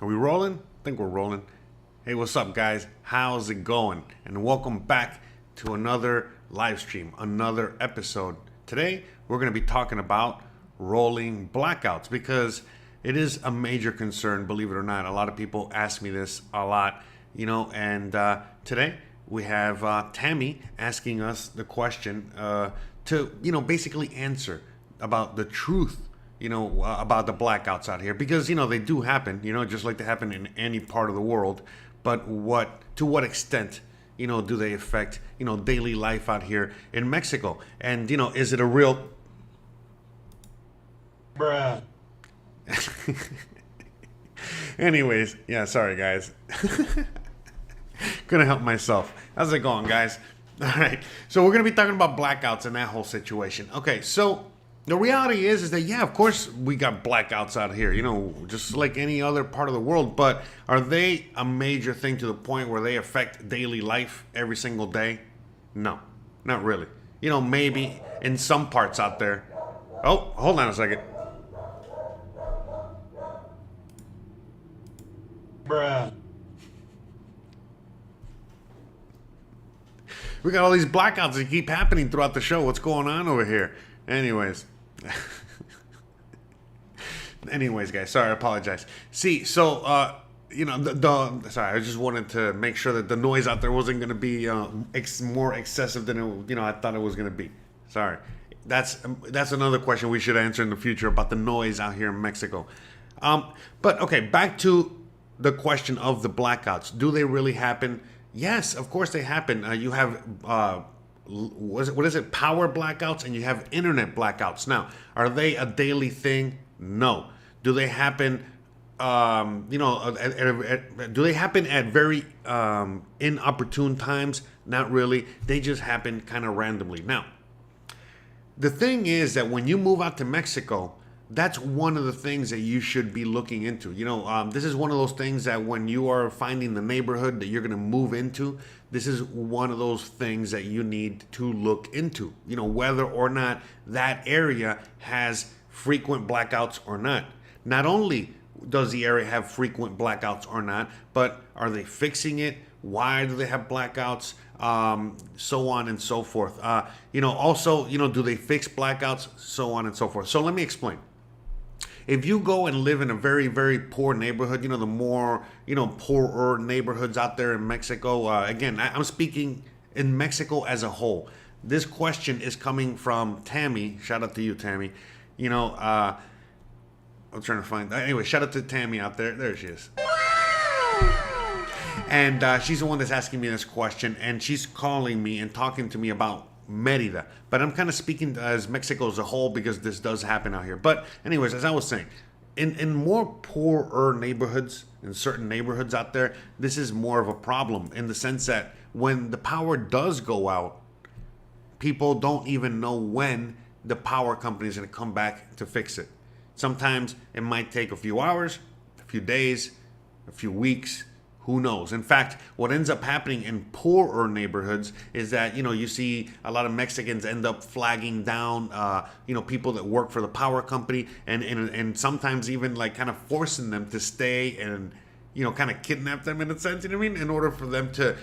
Are we rolling? I think we're rolling. Hey, what's up, guys? How's it going? And welcome back to another live stream, another episode. Today, we're going to be talking about rolling blackouts because it is a major concern, believe it or not. A lot of people ask me this a lot, and today we have Tammy asking us the question to, basically answer about the truth about the blackouts out here because they do happen, just like they happen in any part of the world. But to what extent, do they affect, daily life out here in Mexico? And is it a real Bruh. Anyways, yeah, sorry guys. Couldn't help myself. How's it going, guys? All right. So we're going to be talking about blackouts and that whole situation. Okay, so the reality is that, yeah, of course we got blackouts out here, just like any other part of the world. But are they a major thing to the point where they affect daily life every single day? No, not really. Maybe in some parts out there. Oh, hold on a second. Bruh. We got all these blackouts that keep happening throughout the show. What's going on over here? Anyways. Anyways, guys, sorry, I apologize. See, so, sorry, I just wanted to make sure that the noise out there wasn't going to be more excessive than, I thought it was going to be. Sorry. That's another question we should answer in the future about the noise out here in Mexico. But, okay, back to the question of the blackouts. Do they really happen? Yes, of course they happen. You have what is it? Power blackouts, and you have internet blackouts. Now, are they a daily thing? No. Do they happen? Do they happen at very inopportune times? Not really. They just happen kind of randomly. Now, the thing is that when you move out to Mexico, that's one of the things that you should be looking into. This is one of those things that when you are finding the neighborhood that you're going to move into, this is one of those things that you need to look into, whether or not that area has frequent blackouts or not. Not only does the area have frequent blackouts or not, but are they fixing it? Why do they have blackouts? So on and so forth. Also, do they fix blackouts? So on and so forth. So let me explain. If you go and live in a very, very poor neighborhood, the more, poorer neighborhoods out there in Mexico, again, I'm speaking in Mexico as a whole. This question is coming from Tammy. Shout out to you, Tammy. I'm trying to find, anyway, shout out to Tammy out there. There she is. And she's the one that's asking me this question, and she's calling me and talking to me about Merida. But I'm kind of speaking as Mexico as a whole because this does happen out here. But anyways, as I was saying, in more poorer neighborhoods, in certain neighborhoods out there, this is more of a problem in the sense that when the power does go out, people don't even know when the power company is going to come back to fix it. Sometimes it might take a few hours, a few days, a few weeks. Who knows? In fact, what ends up happening in poorer neighborhoods is that, you see a lot of Mexicans end up flagging down, people that work for the power company and sometimes even like kind of forcing them to stay and, kind of kidnap them in a sense, in order for them to,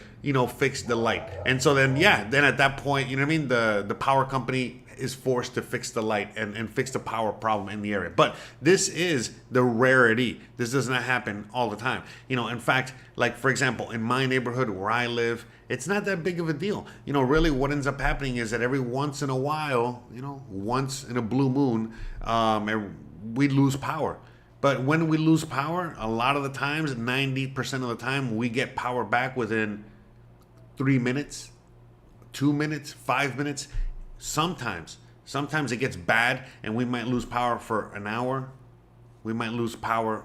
fix the light. And so then at that point, the power company is forced to fix the light and fix the power problem in the area. But this is the rarity. This does not happen all the time. In fact, like for example, in my neighborhood where I live, it's not that big of a deal. Really what ends up happening is that every once in a while, once in a blue moon, we lose power. But when we lose power, a lot of the times, 90% of the time, we get power back within 3 minutes, 2 minutes, 5 minutes. Sometimes it gets bad and we might lose power for an hour. We might lose power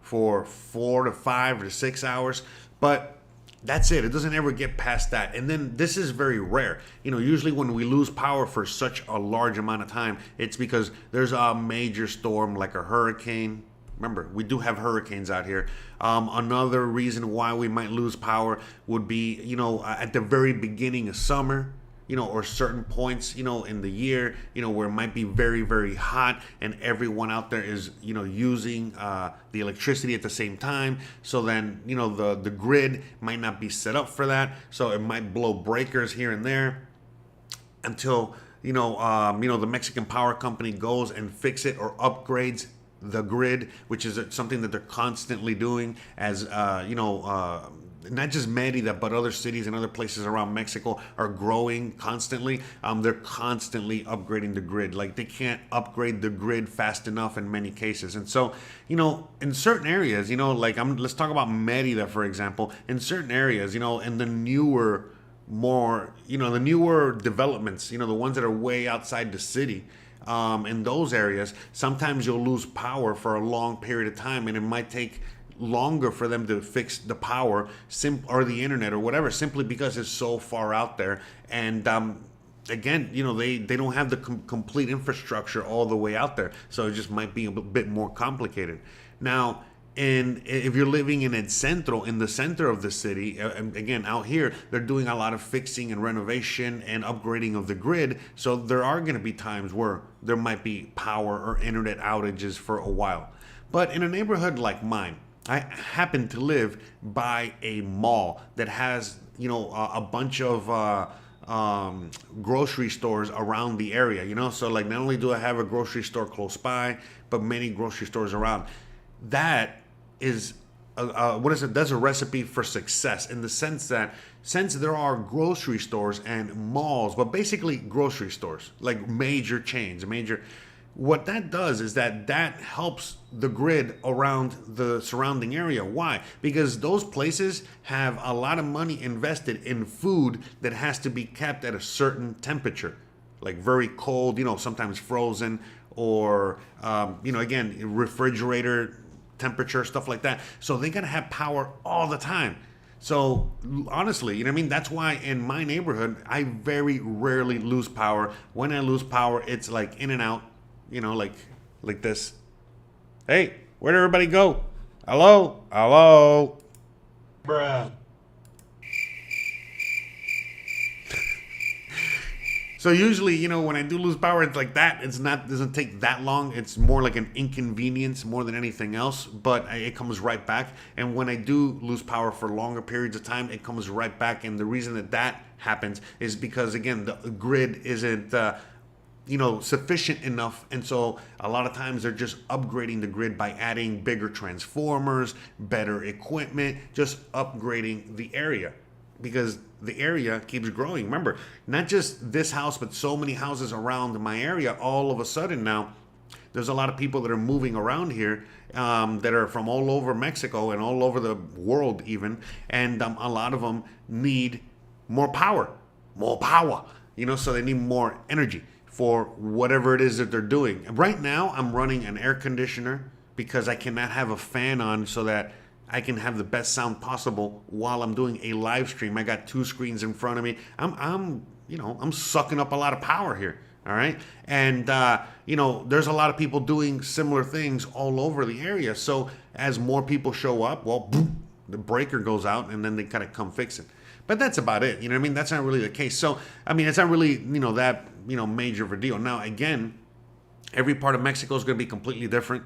for 4 to 5 to 6 hours, but that's it. It doesn't ever get past that. And then this is very rare. Usually when we lose power for such a large amount of time, it's because there's a major storm like a hurricane. Remember, we do have hurricanes out here. Another reason why we might lose power would be, at the very beginning of summer. or certain points, in the year, where it might be very, very hot and everyone out there is, using the electricity at the same time. So then, the grid might not be set up for that. So it might blow breakers here and there until, the Mexican power company goes and fix it or upgrades the grid, which is something that they're constantly doing as, not just Merida, but other cities and other places around Mexico are growing constantly. They're constantly upgrading the grid. Like, they can't upgrade the grid fast enough in many cases. And so, in certain areas, let's talk about Merida, for example. In certain areas, in the newer, the newer developments, the ones that are way outside the city, in those areas, sometimes you'll lose power for a long period of time, and it might take longer for them to fix the power or the internet or whatever, simply because it's so far out there. And again, they don't have the complete infrastructure all the way out there, so it just might be a bit more complicated. Now, and if you're living in the center of the city, again, out here, they're doing a lot of fixing and renovation and upgrading of the grid. So there are going to be times where there might be power or internet outages for a while. But in a neighborhood like mine, I happen to live by a mall that has, a bunch of grocery stores around the area, so like not only do I have a grocery store close by, but many grocery stores around. That is that's a recipe for success, in the sense that since there are grocery stores and malls, but basically grocery stores, like major chains, what that does is that helps the grid around the surrounding area. Why? Because those places have a lot of money invested in food that has to be kept at a certain temperature, like very cold, sometimes frozen, or, again, refrigerator temperature, stuff like that. So they got to have power all the time. So honestly, that's why in my neighborhood, I very rarely lose power. When I lose power, it's like in and out, like this. Hey, where'd everybody go? Hello? Bruh. So usually, when I do lose power, it's like that. Doesn't take that long. It's more like an inconvenience more than anything else, but it comes right back. And when I do lose power for longer periods of time, it comes right back. And the reason that happens is because, again, the grid isn't, sufficient enough. And so a lot of times they're just upgrading the grid by adding bigger transformers, better equipment, just upgrading the area, because the area keeps growing. Remember, not just this house, but so many houses around my area. All of a sudden now, there's a lot of people that are moving around here that are from all over Mexico and all over the world even. And a lot of them need more power, so they need more energy for whatever it is that they're doing. Right now, I'm running an air conditioner because I cannot have a fan on so that I can have the best sound possible while I'm doing a live stream. I got two screens in front of me. I'm sucking up a lot of power here. All right. And, there's a lot of people doing similar things all over the area. So as more people show up, well, boom, the breaker goes out and then they kind of come fix it. But that's about it. That's not really the case. So, it's not really, that, major of a deal. Now, again, every part of Mexico is going to be completely different.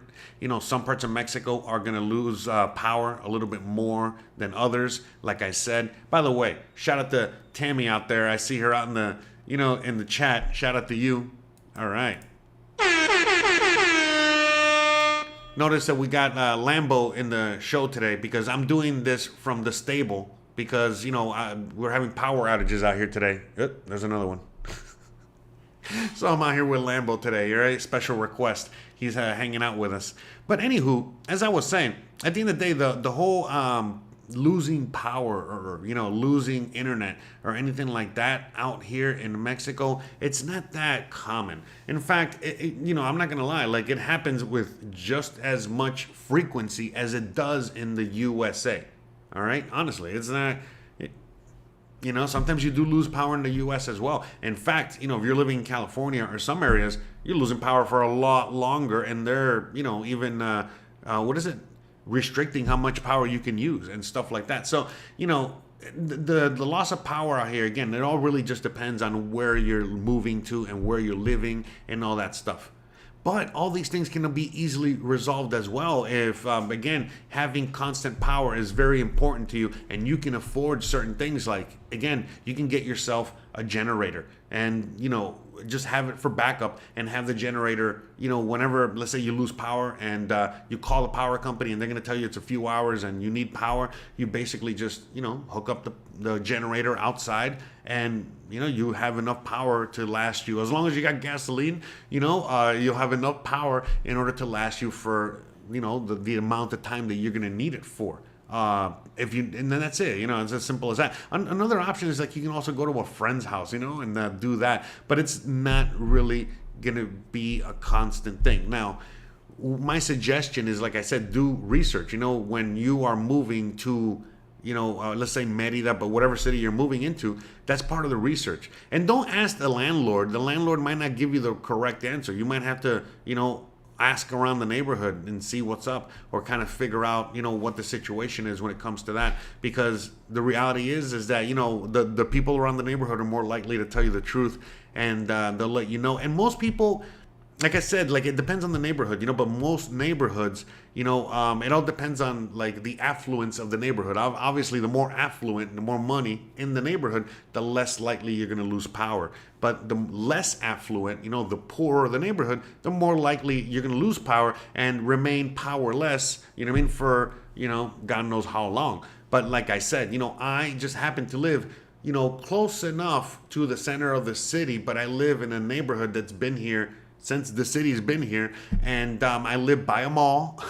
Some parts of Mexico are going to lose power a little bit more than others. Like I said, by the way, shout out to Tammy out there. I see her out in the, in the chat. Shout out to you. All right. Notice that we got Lambo in the show today because I'm doing this from the stable because, we're having power outages out here today. Yep, there's another one. So I'm out here with Lambo today, all right? Special request. He's hanging out with us. But anywho, as I was saying, at the end of the day, the whole losing power or losing internet or anything like that out here in Mexico, it's not that common. In fact, I'm not gonna lie, like it happens with just as much frequency as it does in the USA. All right, honestly, it's not. Sometimes you do lose power in the U.S. as well. In fact, if you're living in California or some areas, you're losing power for a lot longer, and they're, even restricting how much power you can use and stuff like that. So, the loss of power out here, again, it all really just depends on where you're moving to and where you're living and all that stuff. But all these things can be easily resolved as well if, again, having constant power is very important to you and you can afford certain things. Like, again, you can get yourself a generator and, just have it for backup and have the generator, whenever, let's say you lose power and you call the power company and they're going to tell you it's a few hours and you need power. You basically just, hook up the generator outside and, you have enough power to last you. As long as you got gasoline, you'll have enough power in order to last you for, the amount of time that you're going to need it for. And then that's it, it's as simple as that. Another option is like you can also go to a friend's house, and do that, but it's not really gonna be a constant thing. Now, my suggestion is, like I said, do research. When you are moving to, let's say Merida, but whatever city you're moving into, that's part of the research. And don't ask the landlord. The landlord might not give you the correct answer. You might have to, ask around the neighborhood and see what's up, or kind of figure out, what the situation is when it comes to that. Because the reality is that, the people around the neighborhood are more likely to tell you the truth, and they'll let you know. And most people, like I said, like it depends on the neighborhood, but most neighborhoods, it all depends on like the affluence of the neighborhood. Obviously, the more affluent, the more money in the neighborhood, the less likely you're going to lose power. But the less affluent, the poorer the neighborhood, the more likely you're going to lose power and remain powerless, for, God knows how long. But like I said, I just happen to live, close enough to the center of the city, but I live in a neighborhood that's been here since the city's been here, and I live by a mall,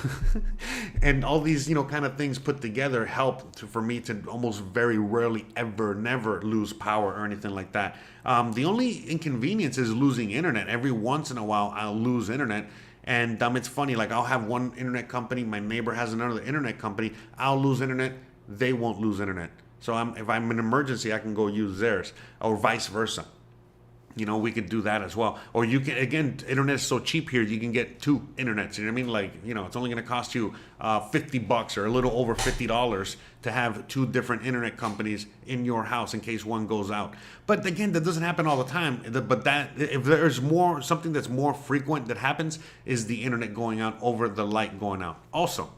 and all these, kind of things put together help for me to almost very rarely ever, never lose power or anything like that. The only inconvenience is losing internet. Every once in a while, I'll lose internet, and it's funny, like I'll have one internet company, my neighbor has another internet company, I'll lose internet, they won't lose internet. So if I'm in an emergency, I can go use theirs, or vice versa. We could do that as well. Or you can, again, internet is so cheap here, you can get two internets. You know what I mean? Like, it's only going to cost you $50 or a little over $50 to have two different internet companies in your house in case one goes out. But again, that doesn't happen all the time. But that, if there's something that's more frequent that happens, is the internet going out over the light going out. Also,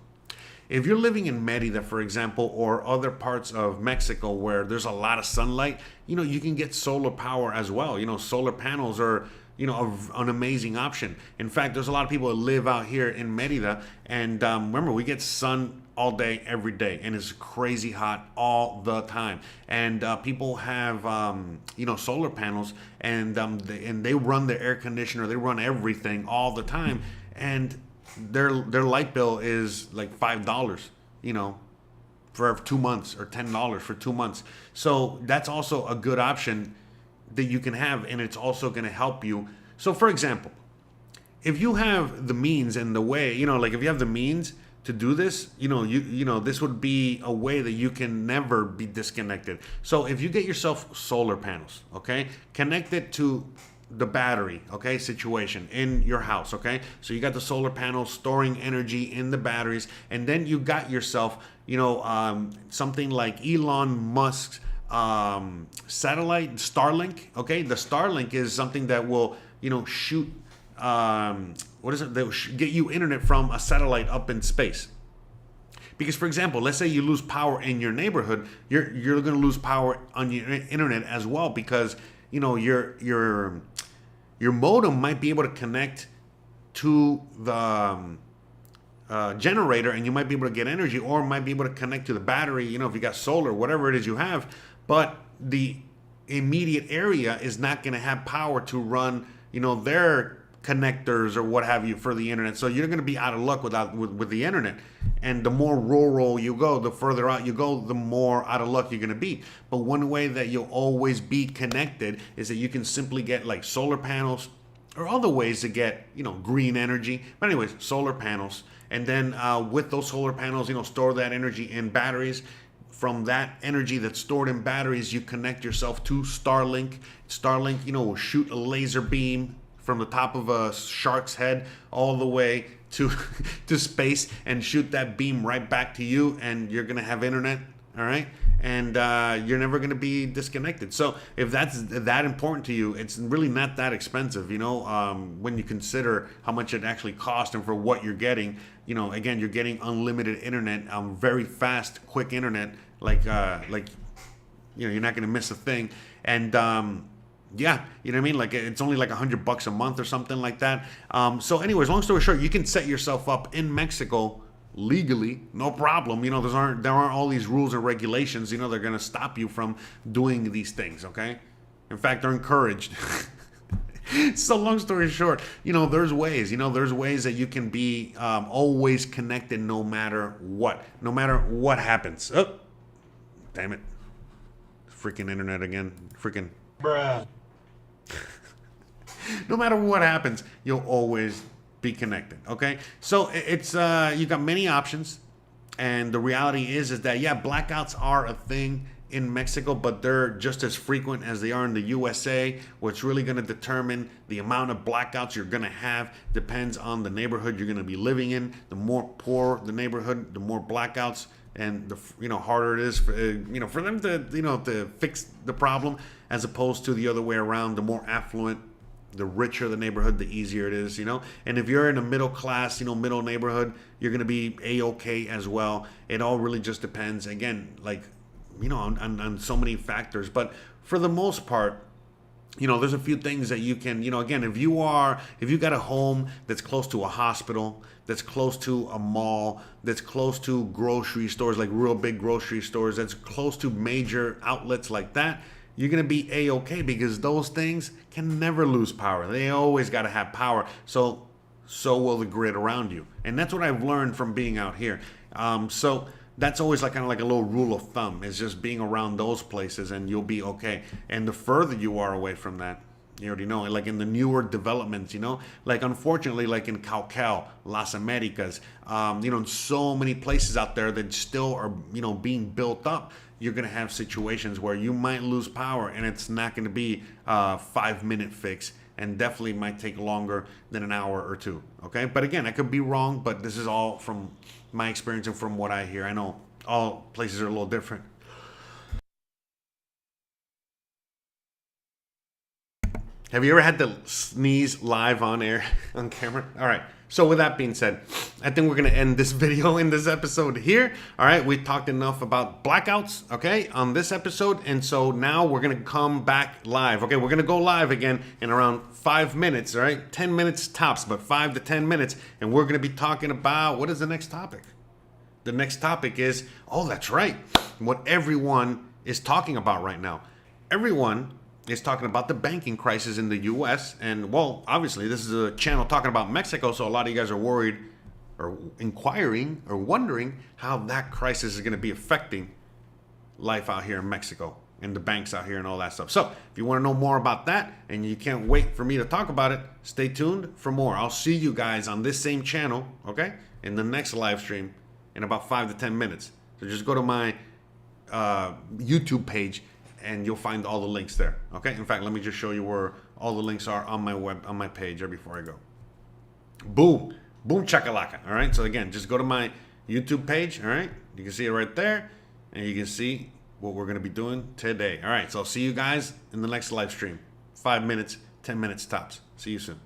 if you're living in Merida, for example, or other parts of Mexico where there's a lot of sunlight, you can get solar power as well. Solar panels are, an amazing option. In fact, there's a lot of people that live out here in Merida, and remember, we get sun all day, every day, and it's crazy hot all the time. And people have, solar panels, and they run their air conditioner, they run everything all the time, and their light bill is like $5, for 2 months, or $10 for 2 months. So that's also a good option that you can have, and it's also going to help you. So for example, if you have the means and the way, like if you have the means to do this, this would be a way that you can never be disconnected. So if you get yourself solar panels, okay, connect it to the battery, okay, situation in your house, okay? So you got the solar panels storing energy in the batteries, and then you got yourself, something like Elon Musk's satellite, Starlink, okay? The Starlink is something that will, shoot, what is it? That will get you internet from a satellite up in space. Because, for example, let's say you lose power in your neighborhood, you're going to lose power on your internet as well, because your modem might be able to connect to the generator, and you might be able to get energy, or might be able to connect to the battery, if you got solar, whatever it is you have, but the immediate area is not going to have power to run, their connectors or what have you for the internet. So you're going to be out of luck with the internet. And the more rural you go, the further out you go, the more out of luck you're going to be. But one way that you'll always be connected is that you can simply get like solar panels, or other ways to get, green energy. But anyways, solar panels. And then with those solar panels, store that energy in batteries. From that energy that's stored in batteries, you connect yourself to Starlink. Starlink, will shoot a laser beam from the top of a shark's head all the way to space, and shoot that beam right back to you, and you're gonna have internet all right? And you're never going to be disconnected. So if that's that important to you, it's really not that expensive, you know, when you consider how much it actually costs and for what you're getting. You know, again, you're getting unlimited internet, very fast, quick internet, like you know, you're not going to miss a thing. And yeah, you know what I mean? Like, it's only like $100 a month or something like that. So anyways, long story short, you can set yourself up in Mexico legally, no problem. You know, there aren't all these rules and regulations, you know, they're going to stop you from doing these things, okay? In fact, they're encouraged. So long story short, you know, there's ways that you can be always connected no matter what happens. Oh, damn it. Freaking internet again. Freaking. Bruh. No matter what happens, you'll always be connected, okay? So it's you got many options, and the reality is that, yeah, blackouts are a thing in Mexico, but they're just as frequent as they are in the USA. What's really going to determine the amount of blackouts you're going to have depends on the neighborhood you're going to be living in. The more poor the neighborhood, the more blackouts, and the, you know, harder it is for, you know, for them to, you know, to fix the problem, as opposed to the other way around. The more affluent, the richer the neighborhood, the easier it is, you know. And if you're in a middle class, you know, middle neighborhood, you're going to be A-okay as well. It all really just depends, again, like, you know, on so many factors. But for the most part, you know, there's a few things that you can, you know, again, if you got a home that's close to a hospital, that's close to a mall, that's close to grocery stores, like real big grocery stores, that's close to major outlets like that, you're going to be A-okay, because those things can never lose power. They always got to have power. So will the grid around you. And that's what I've learned from being out here. So that's always like kind of like a little rule of thumb, is just being around those places and you'll be okay. And the further you are away from that, you already know, like in the newer developments, you know, like unfortunately, like in Caucal, Las Americas, you know, so many places out there that still are, you know, being built up, you're going to have situations where you might lose power, and it's not going to be a 5-minute fix, and definitely might take longer than an hour or two. Okay. But again, I could be wrong, but this is all from my experience and from what I hear. I know all places are a little different. Have you ever had to sneeze live on air, on camera? All right. So with that being said, I think we're going to end this video in this episode here. All right. We talked enough about blackouts, okay, on this episode. And so now we're going to come back live. Okay. We're going to go live again in around 5 minutes. All right. 10 minutes tops, but 5 to 10 minutes. And we're going to be talking about, what is the next topic? The next topic is, oh, that's right, what everyone is talking about right now. Everyone is talking about the banking crisis in the U.S. And, well, obviously, this is a channel talking about Mexico, so a lot of you guys are worried or inquiring or wondering how that crisis is going to be affecting life out here in Mexico and the banks out here and all that stuff. So if you want to know more about that and you can't wait for me to talk about it, stay tuned for more. I'll see you guys on this same channel, okay, in the next live stream in about 5 to 10 minutes. So just go to my YouTube page and you'll find all the links there. Okay. In fact, let me just show you where all the links are on my page right before I go. Boom. Boom chakalaka. All right. So again, just go to my YouTube page. All right. You can see it right there. And you can see what we're going to be doing today. All right. So I'll see you guys in the next live stream. 5 minutes, 10 minutes tops. See you soon.